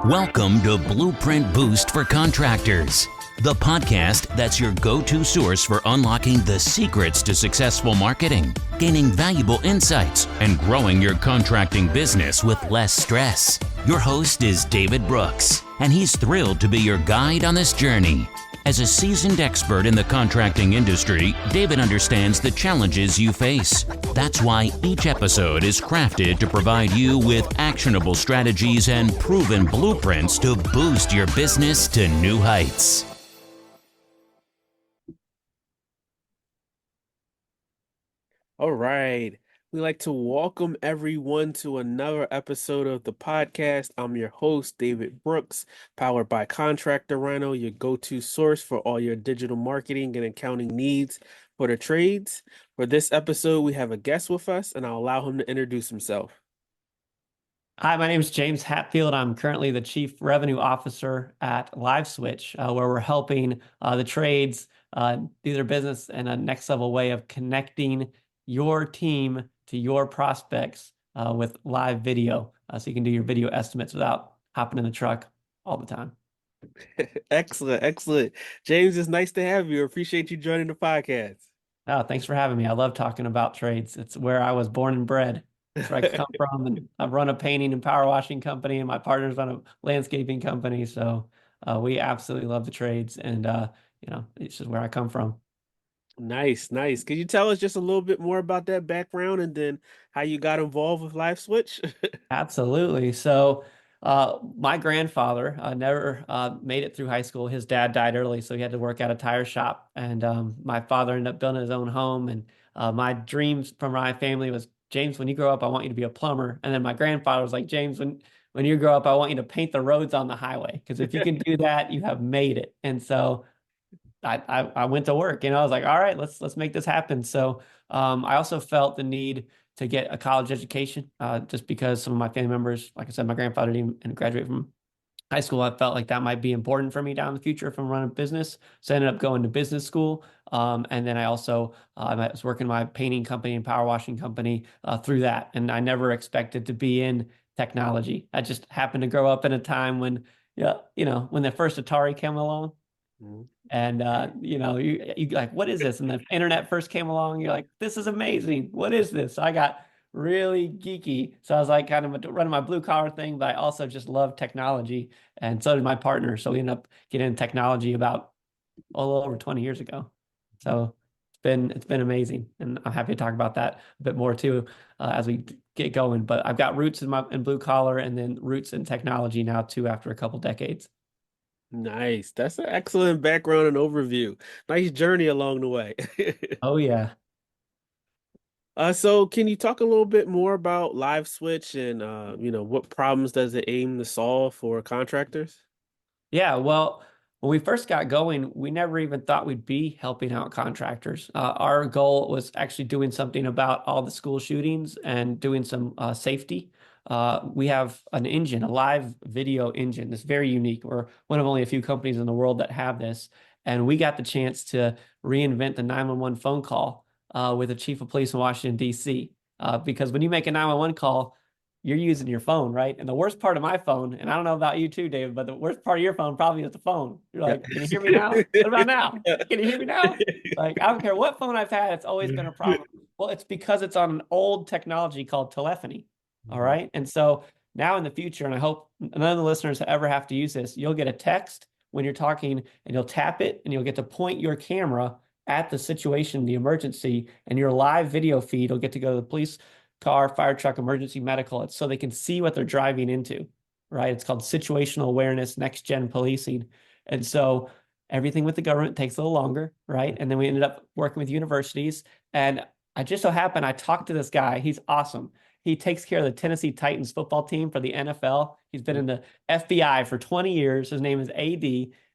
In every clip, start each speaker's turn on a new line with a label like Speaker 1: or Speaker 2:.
Speaker 1: Welcome to Blueprint Boost for Contractors, the podcast that's your go-to source for unlocking the secrets to successful marketing, gaining valuable insights, and growing your contracting business with less stress. Your host is David Brooks, and he's thrilled to be your guide on this journey. As a seasoned expert in the contracting industry, David understands the challenges you face. That's why each episode is crafted to provide you with actionable strategies and proven blueprints to boost your business to new heights.
Speaker 2: All right. We'd like to welcome everyone to another episode of the podcast. I'm your host, David Brooks, powered by Contractor, your go-to source for all your digital marketing and accounting needs for the trades. For this episode, we have a guest with us, and I'll allow him to introduce himself.
Speaker 3: Hi, my name is James Hatfield. I'm currently the Chief Revenue Officer at LiveSwitch, where we're helping the trades do their business in a next level way of connecting your team to your prospects with live video. So you can do your video estimates without hopping in the truck all the time.
Speaker 2: Excellent, excellent. James, it's nice to have you. Appreciate you joining the podcast.
Speaker 3: Oh, thanks for having me. I love talking about trades. It's where I was born and bred. That's where I come from. And I run a painting and power washing company, and my partners run a landscaping company. So we absolutely love the trades, and it's just where I come from.
Speaker 2: Nice, nice. Could you tell us just a little bit more about that background and then how you got involved with LiveSwitch?
Speaker 3: Absolutely. So my grandfather never made it through high school. His dad died early, so he had to work at a tire shop. And my father ended up building his own home. And my dreams from my family was, James, when you grow up, I want you to be a plumber. And then my grandfather was like, James, when you grow up, I want you to paint the roads on the highway. Because if you can do that, you have made it. And so I went to work, I was like, all right, let's make this happen. So I also felt the need to get a college education just because some of my family members, like I said, my grandfather didn't graduate from high school. I felt like that might be important for me down in the future if I'm running a business. So I ended up going to business school. And then I also I was working my painting company and power washing company through that. And I never expected to be in technology. I just happened to grow up in a time when, when the first Atari came along. Mm-hmm. And, you like, what is this? And the internet first came along. You're like, this is amazing. What is this? So I got really geeky. So I was like kind of running my blue collar thing, but I also just love technology. And so did my partner. So we ended up getting into technology about a little over 20 years ago. So it's been amazing. And I'm happy to talk about that a bit more too as we get going. But I've got roots in blue collar and then roots in technology now too after a couple decades.
Speaker 2: Nice. That's an excellent background and overview. Nice journey along the way.
Speaker 3: Oh, yeah.
Speaker 2: So can you talk a little bit more about LiveSwitch and, what problems does it aim to solve for contractors?
Speaker 3: Yeah, well, when we first got going, we never even thought we'd be helping out contractors. Our goal was actually doing something about all the school shootings and doing some safety. We have an engine, a live video engine that's very unique. We're one of only a few companies in the world that have this. And we got the chance to reinvent the 911 phone call with the chief of police in Washington, D.C. Because when you make a 911 call, you're using your phone, right? And the worst part of my phone, and I don't know about you too, David, but the worst part of your phone probably is the phone. You're like, can you hear me now? What about now? Can you hear me now? Like, I don't care what phone I've had, it's always been a problem. Well, it's because it's on an old technology called telephony. All right. And so now in the future, and I hope none of the listeners ever have to use this, you'll get a text when you're talking and you'll tap it and you'll get to point your camera at the situation, the emergency, and your live video feed will get to go to the police car, fire truck, emergency medical. It's so they can see what they're driving into, right? It's called situational awareness, next gen policing. And so everything with the government takes a little longer, right? And then we ended up working with universities. And I just so happened, I talked to this guy. He's awesome. He takes care of the Tennessee Titans football team for the NFL. He's been in the FBI for 20 years. His name is AD.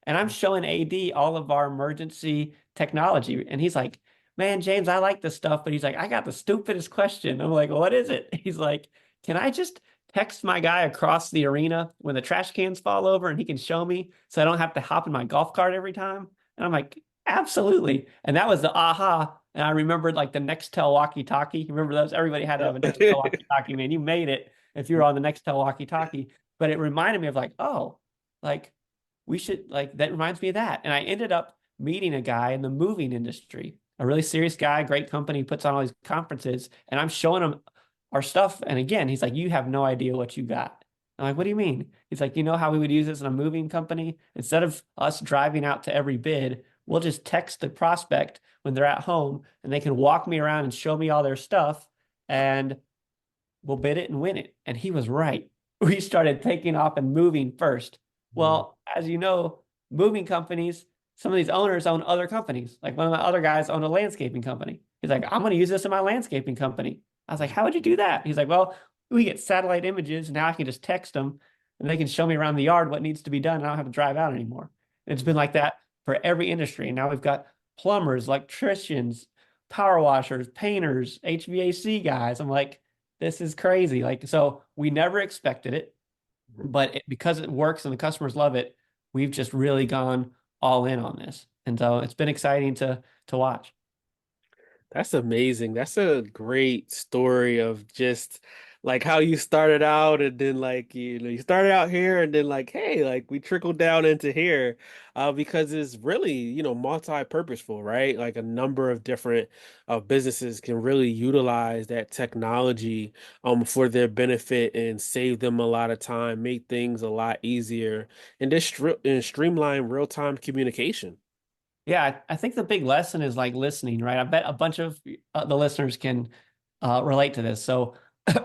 Speaker 3: And I'm showing AD all of our emergency technology. And he's like, man, James, I like this stuff. But he's like, I got the stupidest question. I'm like, what is it? He's like, can I just text my guy across the arena when the trash cans fall over and he can show me so I don't have to hop in my golf cart every time? And I'm like, absolutely. And that was the aha. And I remembered like the Nextel walkie-talkie. You remember those? Everybody had to have a Nextel walkie-talkie, man. You made it if you were on the Nextel walkie-talkie. but it reminded me of like, oh, like we should like that reminds me of that. And I ended up meeting a guy in the moving industry, a really serious guy, great company, puts on all these conferences, and I'm showing him our stuff. And again, he's like, you have no idea what you got. I'm like, what do you mean? He's like, you know how we would use this in a moving company? Instead of us driving out to every bid, we'll just text the prospect when they're at home and they can walk me around and show me all their stuff and we'll bid it and win it. And he was right. We started taking off and moving first. Well, as you know, moving companies, some of these owners own other companies. Like one of my other guys owned a landscaping company. He's like, I'm going to use this in my landscaping company. I was like, how would you do that? He's like, well, we get satellite images. Now I can just text them and they can show me around the yard what needs to be done. And I don't have to drive out anymore. And it's been like that for every industry. And now we've got plumbers, electricians, power washers, painters, HVAC guys. I'm like, this is crazy. Like, so we never expected it, but because it works and the customers love it, we've just really gone all in on this. And so it's been exciting to watch.
Speaker 2: That's amazing. That's a great story of just like how you started out and then like you started out here and then like hey, like we trickled down into here because it's really, multi-purposeful, right? Like a number of different businesses can really utilize that technology for their benefit and save them a lot of time, make things a lot easier and and streamline real-time communication.
Speaker 3: Yeah, I think the big lesson is like listening, right? I bet a bunch of the listeners can relate to this. So,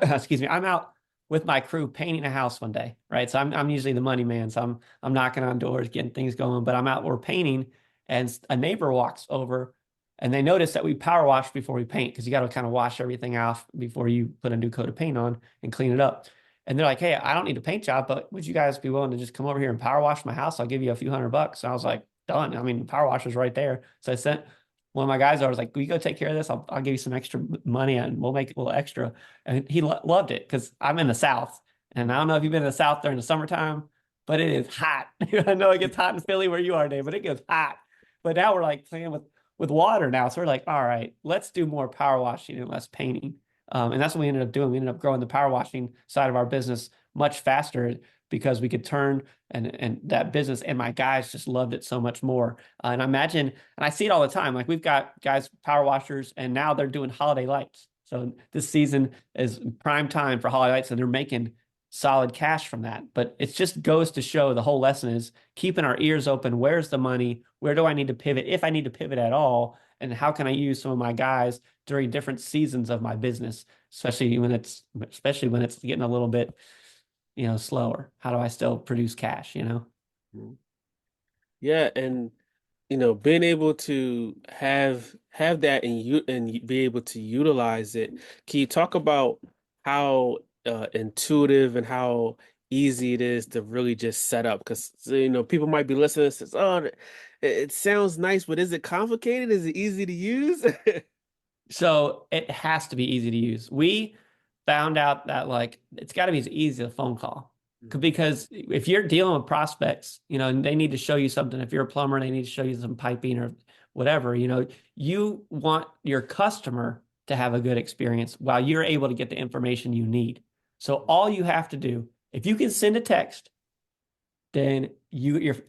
Speaker 3: excuse me, I'm out with my crew painting a house one day, right? So I'm usually the money man, so I'm knocking on doors, getting things going. But I'm out, we're painting, and a neighbor walks over, and they notice that we power wash before we paint because you got to kind of wash everything off before you put a new coat of paint on and clean it up. And they're like, "Hey, I don't need a paint job, but would you guys be willing to just come over here and power wash my house? I'll give you a few $100." And I was like, done. I mean, the power washer's right there. So I sent one of my guys over. I was like, "Will you go take care of this? I'll give you some extra money and we'll make it a little extra." And he loved it because I'm in the South. And I don't know if you've been in the South during the summertime, but it is hot. I know it gets hot in Philly where you are, Dave, but it gets hot. But now we're like playing with water now. So we're like, all right, let's do more power washing and less painting. And that's what we ended up doing. We ended up growing the power washing side of our business much faster because we could turn and that business, and my guys just loved it so much more. And I imagine, and I see it all the time, like we've got guys, power washers, and now they're doing holiday lights. So this season is prime time for holiday lights, and they're making solid cash from that. But it just goes to show the whole lesson is keeping our ears open. Where's the money? Where do I need to pivot? If I need to pivot at all, and how can I use some of my guys during different seasons of my business, especially when it's getting a little bit, slower. How do I still produce cash,
Speaker 2: Yeah, and being able to have that and be able to utilize it. Can you talk about how intuitive and how easy it is to really just set up? Because people might be listening and says, "Oh, it sounds nice, but is it complicated? Is it easy to use?"
Speaker 3: So it has to be easy to use. We found out that like it's got to be as easy as a phone call. Because if you're dealing with prospects, and they need to show you something. If you're a plumber, they need to show you some piping or whatever, you want your customer to have a good experience while you're able to get the information you need. So all you have to do, if you can send a text, then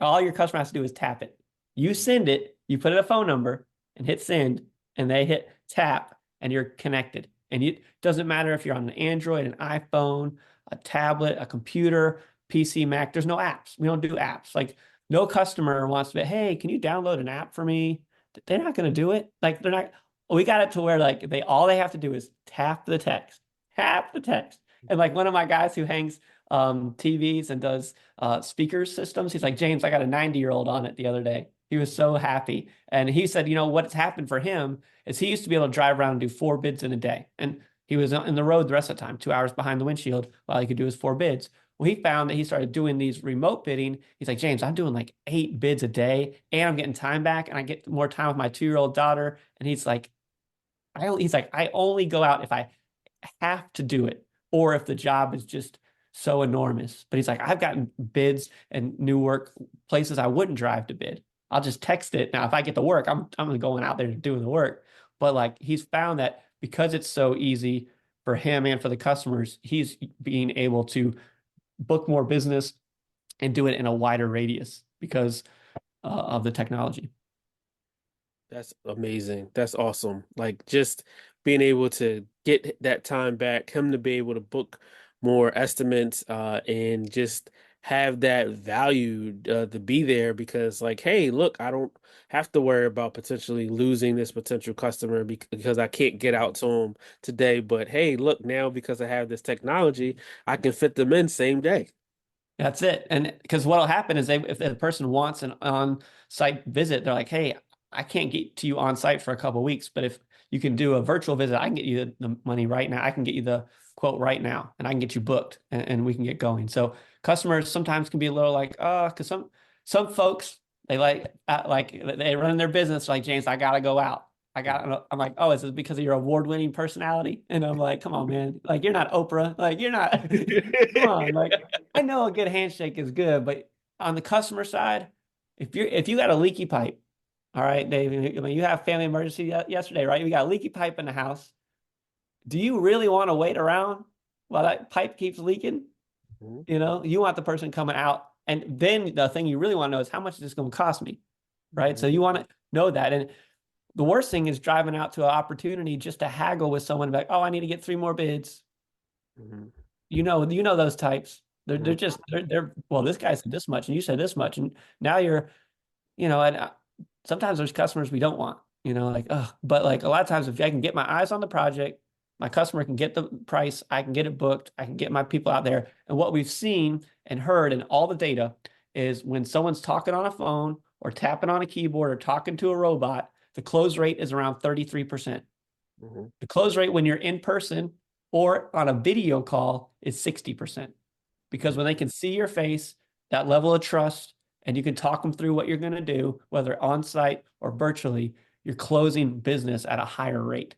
Speaker 3: all your customer has to do is tap it. You send it, you put in a phone number and hit send, and they hit tap, and you're connected. And it doesn't matter if you're on an Android, an iPhone, a tablet, a computer, PC, Mac. There's no apps. We don't do apps. Like no customer wants to be, hey, can you download an app for me? They're not going to do it. Like they're not. We got it to where like all they have to do is tap the text. And like one of my guys who hangs TVs and does speaker systems, he's like, James, I got a 90-year-old on it the other day. He was so happy. And he said, what's happened for him is he used to be able to drive around and do 4 bids in a day. And he was in the road the rest of the time, 2 hours behind the windshield while he could do his 4 bids. Well, he found that he started doing these remote bidding. He's like, James, I'm doing like 8 bids a day and I'm getting time back and I get more time with my 2-year-old daughter. And he's like, I only go out if I have to do it or if the job is just so enormous. But he's like, I've gotten bids and new work places I wouldn't drive to bid. I'll just text it. Now, if I get the work, I'm going out there doing the work. But like he's found that because it's so easy for him and for the customers, he's being able to book more business, and do it in a wider radius because of the technology.
Speaker 2: That's amazing. That's awesome. Like just being able to get that time back, him to be able to book more estimates, and just have that value to be there because like, hey, look, I don't have to worry about potentially losing this potential customer because I can't get out to them today. But hey, look, now because I have this technology, I can fit them in same day.
Speaker 3: That's it. And because what'll happen is if the person wants an on-site visit, they're like, hey, I can't get to you on site for a couple of weeks, but if you can do a virtual visit, I can get you the money right now. I can get you the quote right now, and I can get you booked, and we can get going. So customers sometimes can be a little like, because some folks like they run their business like, James, I gotta go out. I'm like, oh, is it because of your award-winning personality? And I'm like, come on, man. Like, you're not Oprah. Like, you're not, come on. Like, I know a good handshake is good, but on the customer side, if you got a leaky pipe, all right, Dave, I mean, you have family emergency yesterday, right? You got a leaky pipe in the house. Do you really want to wait around while that pipe keeps leaking?
Speaker 2: Mhm.
Speaker 3: You know, you want the person coming out. And then the thing you really want to know is how much is this going to cost me? Right. So you want to know that. And the worst thing is driving out to an opportunity just to haggle with someone like, oh, I need to get 3 more bids.
Speaker 2: Mhm.
Speaker 3: You know those types. They're
Speaker 2: Mhm.
Speaker 3: just they're well, this guy said this much and you said this much, and now you're, and sometimes there's customers we don't want, like, oh, but like a lot of times if I can get my eyes on the project, my customer can get the price, I can get it booked, I can get my people out there. And what we've seen and heard and all the data is when someone's talking on a phone or tapping on a keyboard or talking to a robot, the close rate is around 33%.
Speaker 2: Mhm.
Speaker 3: The close rate when you're in person or on a video call is 60%. Because when they can see your face, that level of trust, and you can talk them through what you're going to do, whether on site or virtually, you're closing business at a higher rate.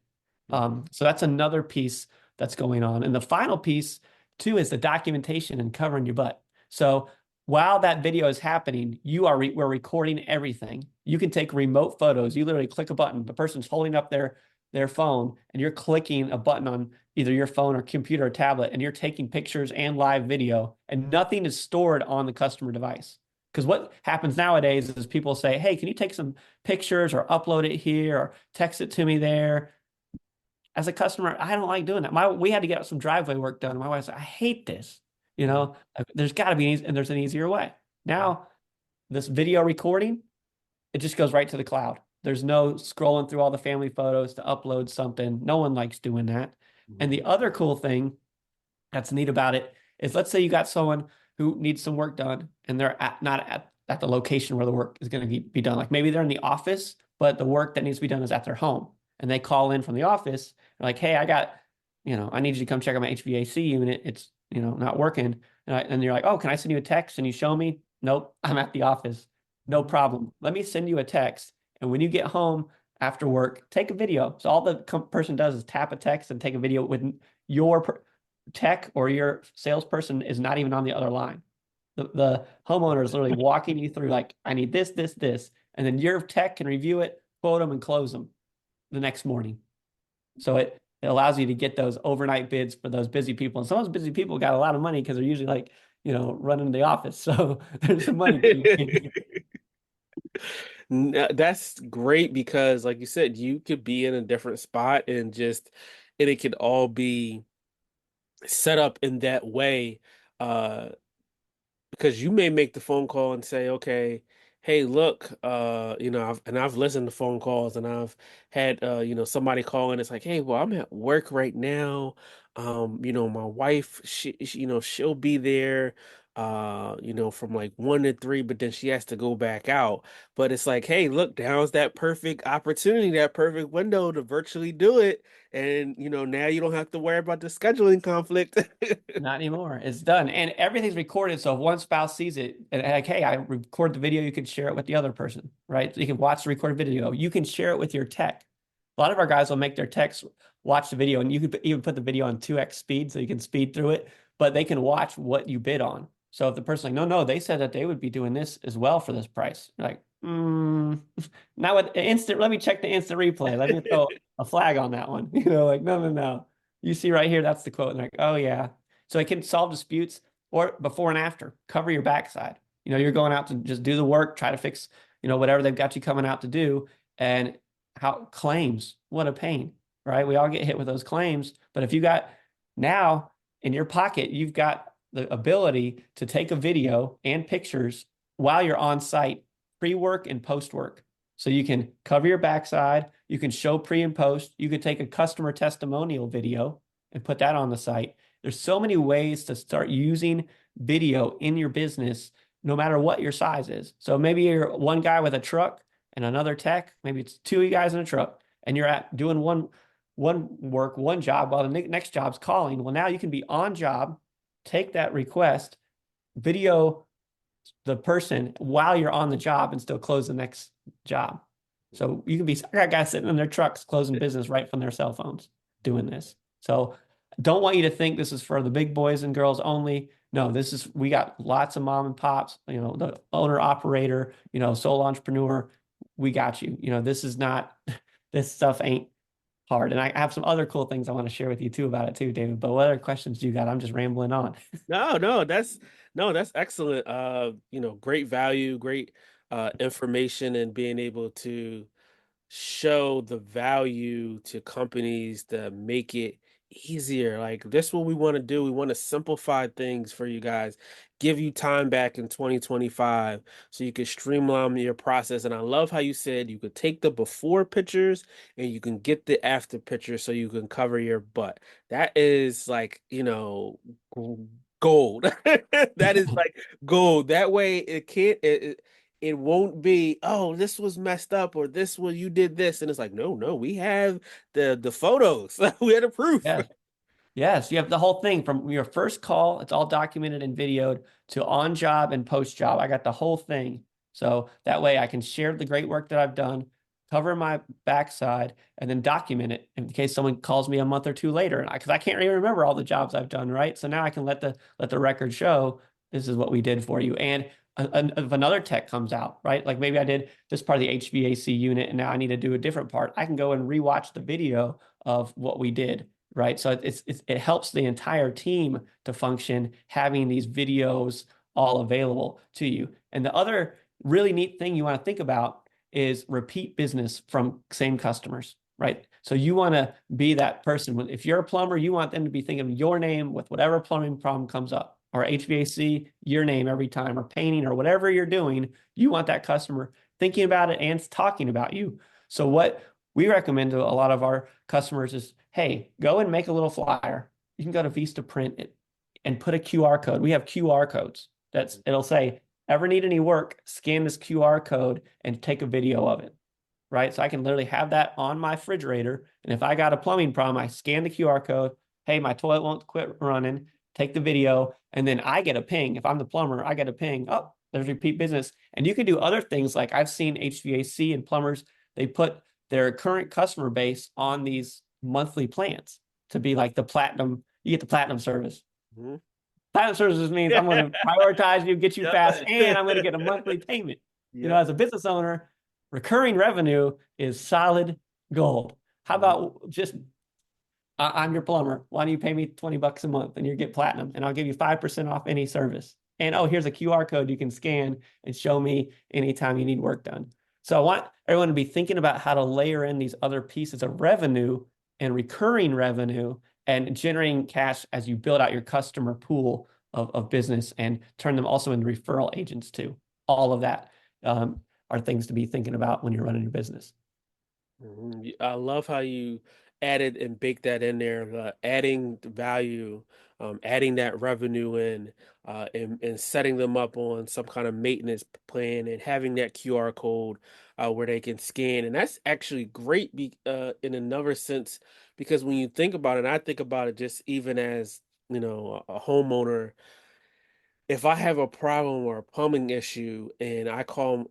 Speaker 3: So that's another piece that's going on. And the final piece, too, is the documentation and covering your butt. So while that video is happening, we're recording everything. You can take remote photos. You literally click a button. The person's holding up their phone, and you're clicking a button on either your phone or computer or tablet, and you're taking pictures and live video, and nothing is stored on the customer device. Because what happens nowadays is people say, hey, can you take some pictures or upload it here or text it to me there? As a customer, I don't like doing that. We had to get some driveway work done. My wife said, I hate this. There's got to be and there's an easier way. Now, this video recording, it just goes right to the cloud. There's no scrolling through all the family photos to upload something. No one likes doing that. And the other cool thing that's neat about it is, let's say you got someone who needs some work done and they're not at the location where the work is going to be done. Like maybe they're in the office, but the work that needs to be done is at their home. And they call in from the office, like, hey, I need you to come check out my HVAC unit. It's, not working. And you're like, oh, can I send you a text and you show me? Nope, I'm at the office. No problem. Let me send you a text. And when you get home after work, take a video. So all the person does is tap a text and take a video with your tech, or your salesperson is not even on the other line. The homeowner is literally walking you through, like, I need this, this, this. And then your tech can review it, quote them, and close them the next morning. So it allows you to get those overnight bids for those busy people. And some of those busy people got a lot of money because they're usually like, running the office. So there's some money to be made.
Speaker 2: That's great because, like you said, you could be in a different spot and it could all be set up in that way. Uh, because you may make the phone call and say, okay, hey, look, I've listened to phone calls and I've had, somebody call and it's like, hey, well, I'm at work right now. My wife, she'll be there, from like 1 to 3, but then she has to go back out. But it's like, hey, look, now's that perfect opportunity, that perfect window to virtually do it. And, now you don't have to worry about the scheduling conflict.
Speaker 3: Not anymore. It's done. And everything's recorded. So if one spouse sees it and like, hey, I record the video, you can share it with the other person, right? So you can watch the recorded video. You can share it with your tech. A lot of our guys will make their techs watch the video, and you could even put the video on 2x speed so you can speed through it, but they can watch what you bid on. So if the person's like, no, they said that they would be doing this as well for this price. You're like, now with instant, let me check the instant replay. Let me throw a flag on that one. Like, no. You see right here, that's the quote. And they're like, oh yeah. So it can solve disputes. or before and after, cover your backside. You're going out to just do the work, try to fix, whatever they've got you coming out to do. And how claims, what a pain, right? We all get hit with those claims. But if you got now in your pocket, you've got the ability to take a video and pictures while you're on site, pre-work and post-work. So you can cover your backside, you can show pre and post, you can take a customer testimonial video and put that on the site. There's so many ways to start using video in your business, no matter what your size is. So maybe you're one guy with a truck and another tech, maybe it's two of you guys in a truck, and you're at doing one work, one job while the next job's calling. Well, now you can be on job, take that request, video the person while you're on the job and still close the next job. So you can be, I got guys sitting in their trucks closing business right from their cell phones doing this. So don't want you to think this is for the big boys and girls only. No, we got lots of mom and pops, the owner operator, sole entrepreneur. We got you. This is not, this stuff ain't hard. And I have some other cool things I want to share with you too about it too, David. But what other questions do you got? I'm just rambling on.
Speaker 2: No, that's excellent. Great value, great information, and being able to show the value to companies to make it easier. Like, this what we want to do. We want to simplify things for you guys, give you time back in 2025 so you can streamline your process. And I love how you said you could take the before pictures and you can get the after pictures so you can cover your butt. That is like, gold. That is like gold. That way it won't be, oh, this was messed up, or this was, you did this. And it's like, no, we have the photos. We had the proof.
Speaker 3: Yes. Yes, you have the whole thing from your first call. It's all documented and videoed to on job and post job. I got the whole thing. So that way I can share the great work that I've done, cover my backside, and then document it in case someone calls me a month or two later. Because I can't really remember all the jobs I've done, right? So now I can let the record show this is what we did for you. And if another tech comes out, right? Like maybe I did this part of the HVAC unit and now I need to do a different part. I can go and rewatch the video of what we did. Right. So it helps the entire team to function, having these videos all available to you. And the other really neat thing you want to think about is repeat business from same customers, right? So you want to be that person. If you're a plumber, you want them to be thinking of your name with whatever plumbing problem comes up, or HVAC, your name every time, or painting, or whatever you're doing. You want that customer thinking about it and talking about you. So what we recommend to a lot of our customers is, hey, go and make a little flyer. You can go to Vista Print it and put a QR code. We have QR codes. It'll say, ever need any work, scan this QR code and take a video of it, right? So I can literally have that on my refrigerator. And if I got a plumbing problem, I scan the QR code. Hey, my toilet won't quit running. Take the video. And then I get a ping. If I'm the plumber, I get a ping. Oh, there's repeat business. And you can do other things. Like I've seen HVAC and plumbers, they put their current customer base on these monthly plans to be like the platinum. You get the platinum service. Mm-hmm. Platinum services means I'm going to prioritize you, get you fast, and I'm going to get a monthly payment. As a business owner, recurring revenue is solid gold. How about just, I'm your plumber. Why don't you pay me $20 a month and you get platinum, and I'll give you 5% off any service. And here's a QR code you can scan and show me anytime you need work done. So I want everyone to be thinking about how to layer in these other pieces of revenue and recurring revenue and generating cash as you build out your customer pool of business and turn them also into referral agents too. All of that are things to be thinking about when you're running your business.
Speaker 2: I love how you added and baked that in there, adding value, adding that revenue in, and setting them up on some kind of maintenance plan and having that QR code where they can scan. And that's actually great in another sense, because when you think about it, and I think about it just even as, a homeowner, if I have a problem or a plumbing issue and I call,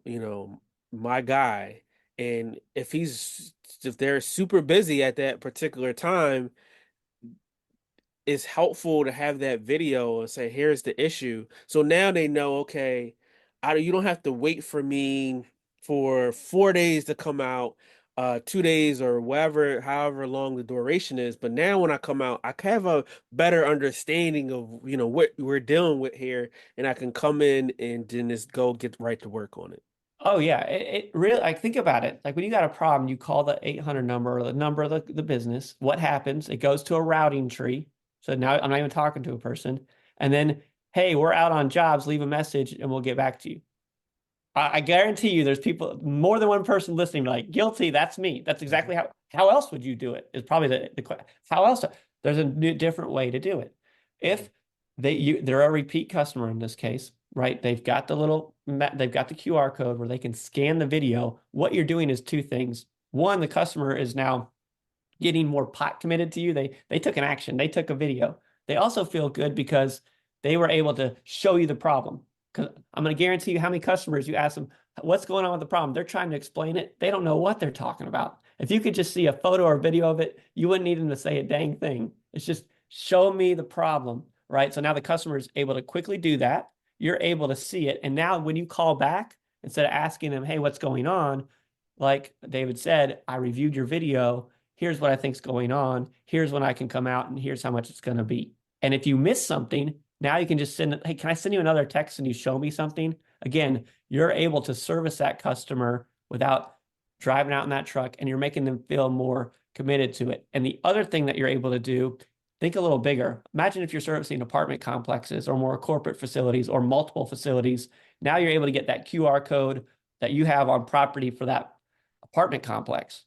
Speaker 2: my guy, and if they're super busy at that particular time, it's helpful to have that video and say, here's the issue. So now they know, okay, you don't have to wait for me for 4 days to come out. 2 days or whatever, however long the duration is. But now when I come out, I can have a better understanding of, what we're dealing with here, and I can come in and then just go get right to work on it.
Speaker 3: Oh yeah, it really, like, think about it. Like when you got a problem, you call the 800 number or the number of the business. What happens? It goes to a routing tree. So now I'm not even talking to a person. And then, hey, we're out on jobs, leave a message and we'll get back to you. I guarantee you there's people, more than one person listening, like, guilty, that's me. That's exactly how else would you do it? Is probably the question. How else? There's a different way to do it. If they're a repeat customer in this case, right? They've got they've got the QR code where they can scan the video. What you're doing is two things. One, the customer is now getting more pot committed to you. They took an action. They took a video. They also feel good because they were able to show you the problem. Because I'm going to guarantee you how many customers you ask them, what's going on with the problem? They're trying to explain it. They don't know what they're talking about. If you could just see a photo or video of it, you wouldn't need them to say a dang thing. It's just show me the problem, right? So now the customer is able to quickly do that. You're able to see it. And now when you call back, instead of asking them, hey, what's going on? Like David said, I reviewed your video. Here's what I think's going on. Here's when I can come out and here's how much it's going to be. And if you miss something, now you can just send it, hey, can I send you another text and you show me something? Again, you're able to service that customer without driving out in that truck, and you're making them feel more committed to it. And the other thing that you're able to do, think a little bigger. Imagine if you're servicing apartment complexes or more corporate facilities or multiple facilities. Now you're able to get that QR code that you have on property for that apartment complex.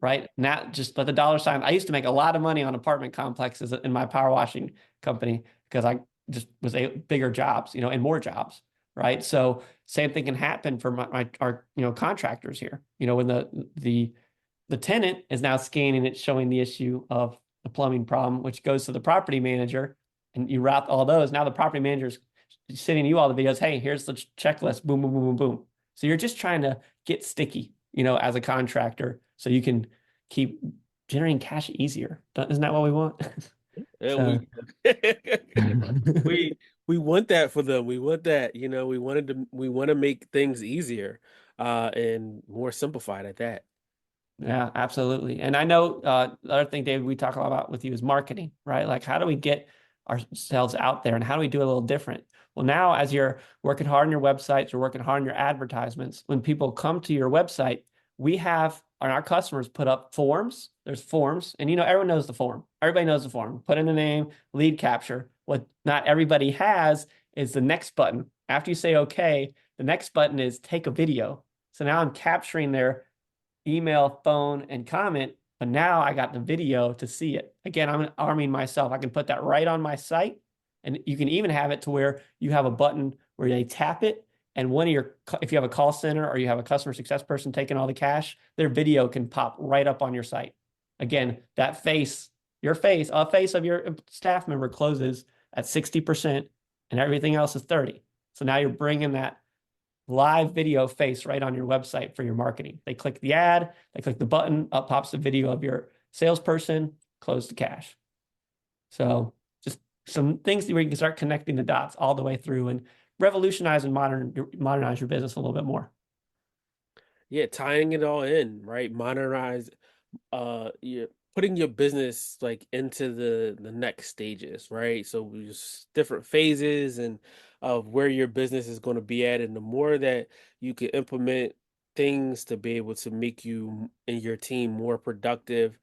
Speaker 3: Right? Not just let the dollar sign. I used to make a lot of money on apartment complexes in my power washing company because I just was bigger jobs, and more jobs. Right. So same thing can happen for our contractors here. When the tenant is now scanning it, showing the issue of the plumbing problem, which goes to the property manager, and you route all those. Now the property manager's sending you all the videos. Hey, here's the checklist. Boom, boom, boom, boom, boom. So you're just trying to get sticky, as a contractor, so you can keep generating cash easier. Isn't that what we want?
Speaker 2: Yeah, we want that for them. We want that, we want to make things easier, and more simplified at that.
Speaker 3: Yeah, absolutely. And I know the other thing, David, we talk a lot about with you is marketing, right? Like, how do we get ourselves out there and how do we do it a little different? Well, now as you're working hard on your websites, you're working hard on your advertisements, when people come to your website, we have our customers put up forms. There's forms, and everyone knows the form. Everybody knows the form. Put in a name, lead capture. What not everybody has is the next button. After you say okay, the next button is take a video. So now I'm capturing their email, phone, and comment, but now I got the video to see it. Again, I'm arming myself. I can put that right on my site, and you can even have it to where you have a button where they tap it, and if you have a call center or you have a customer success person taking all the cash, their video can pop right up on your site. Again, that face, a face of your staff member closes at 60% and everything else is 30. So now you're bringing that live video face right on your website for your marketing. They click the ad, they click the button, up pops the video of your salesperson, close the cash. So just some things where you can start connecting the dots all the way through and revolutionize and modernize your business a little bit more.
Speaker 2: Yeah, tying it all in, right? Modernize, putting your business like into the next stages, right? So there's different phases and of where your business is going to be at, and the more that you can implement things to be able to make you and your team more productive,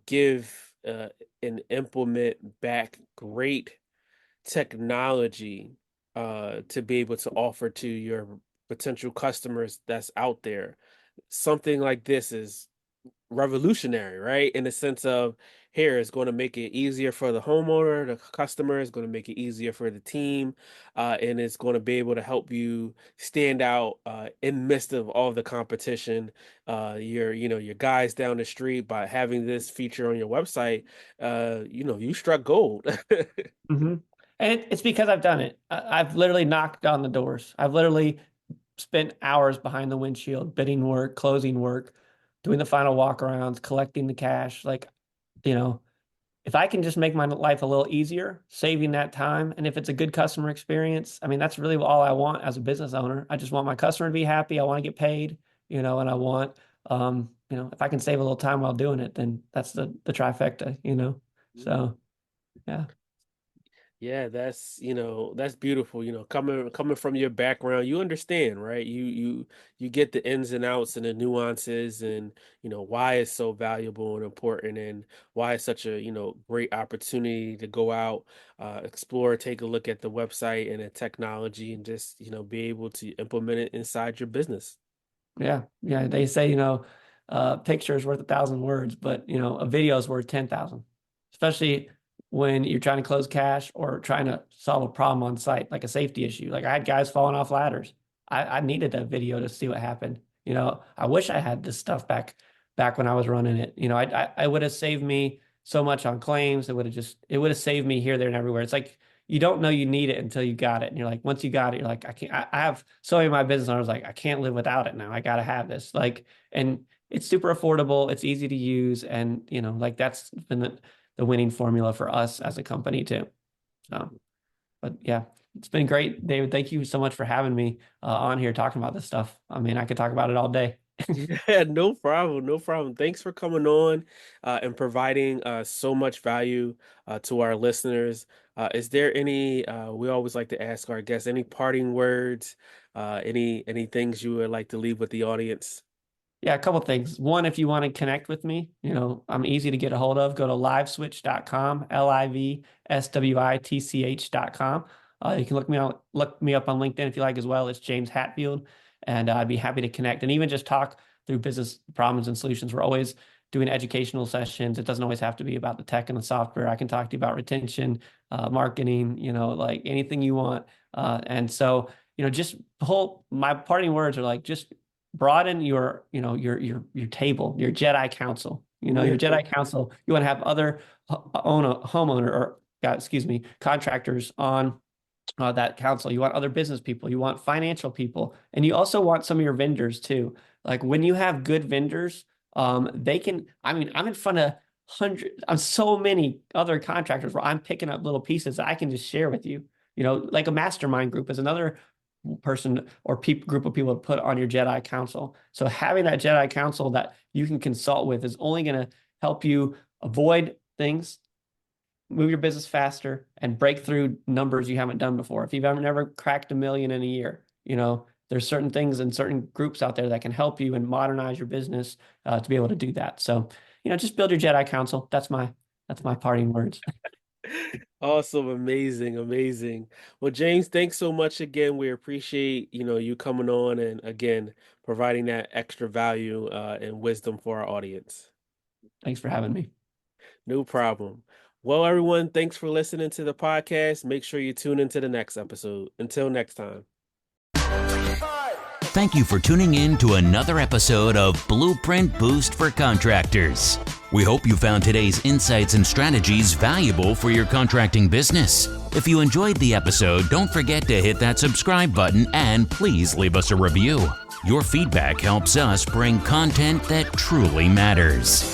Speaker 2: give and implement back great technology to be able to offer to your potential customers that's out there. Something like this is revolutionary, right? In the sense of here, it's going to make it easier for the homeowner, the customer, is going to make it easier for the team, and it's going to be able to help you stand out in the midst of all the competition. Your guys down the street, by having this feature on your website, you struck gold.
Speaker 3: Mm-hmm. And it's because I've done it. I've literally knocked on the doors. I've literally spent hours behind the windshield, bidding work, closing work, doing the final walkarounds, collecting the cash. Like, if I can just make my life a little easier, saving that time, and if it's a good customer experience, I mean, that's really all I want as a business owner. I just want my customer to be happy. I want to get paid, and I want If I can save a little time while doing it, then that's the trifecta, So yeah.
Speaker 2: Yeah, that's beautiful. Coming from your background, you understand, right? You get the ins and outs and the nuances and, why it's so valuable and important and why it's such a, great opportunity to go out, explore, take a look at the website and the technology and just, be able to implement it inside your business.
Speaker 3: Yeah. Yeah. They say, picture is worth 1,000 words, but a video is worth 10,000, especially when you're trying to close cash or trying to solve a problem on site, like a safety issue. Like I had guys falling off ladders. I needed a video to see what happened. I wish I had this stuff back when I was running it. I would have saved me so much on claims. It would have saved me here, there, and everywhere. It's like you don't know you need it until you got it. And you're like, once you got it, you're like, I can't, I have so many of my business owners like, I can't live without it now. I got to have this. And it's super affordable. It's easy to use. And, that's been the winning formula for us as a company too. So, but yeah, it's been great, David. Thank you so much for having me on here talking about this stuff. I mean, I could talk about it all day.
Speaker 2: Yeah, no problem. No problem. Thanks for coming on and providing so much value to our listeners. Is there any, we always like to ask our guests, any parting words, any things you would like to leave with the audience?
Speaker 3: Yeah, a couple of things. One, if you want to connect with me, I'm easy to get a hold of. Go to liveswitch.com, LiveSwitch.com. You can look me up on LinkedIn if you like as well. It's James Hatfield, and I'd be happy to connect and even just talk through business problems and solutions. We're always doing educational sessions. It doesn't always have to be about the tech and the software. I can talk to you about retention, marketing, like anything you want. And so, just my parting words are like, just broaden your table, your Jedi council. Your Jedi council. You want to have other contractors on that council. You want other business people. You want financial people, and you also want some of your vendors too. Like when you have good vendors, they can. I mean, I'm in front of hundreds, on so many other contractors where I'm picking up little pieces that I can just share with you. Like a mastermind group is another person or group of people to put on your Jedi Council. So having that Jedi Council that you can consult with is only going to help you avoid things, move your business faster, and break through numbers you haven't done before. If you've never cracked $1 million in a year, there's certain things and certain groups out there that can help you and modernize your business to be able to do that. So, just build your Jedi Council. That's my parting words.
Speaker 2: Awesome. Amazing. Well, James, thanks so much again. We appreciate, you coming on and again, providing that extra value and wisdom for our audience.
Speaker 3: Thanks for having me.
Speaker 2: No problem. Well, everyone, thanks for listening to the podcast. Make sure you tune into the next episode. Until next time.
Speaker 1: Thank you for tuning in to another episode of Blueprint Boost for Contractors. We hope you found today's insights and strategies valuable for your contracting business. If you enjoyed the episode, don't forget to hit that subscribe button and please leave us a review. Your feedback helps us bring content that truly matters.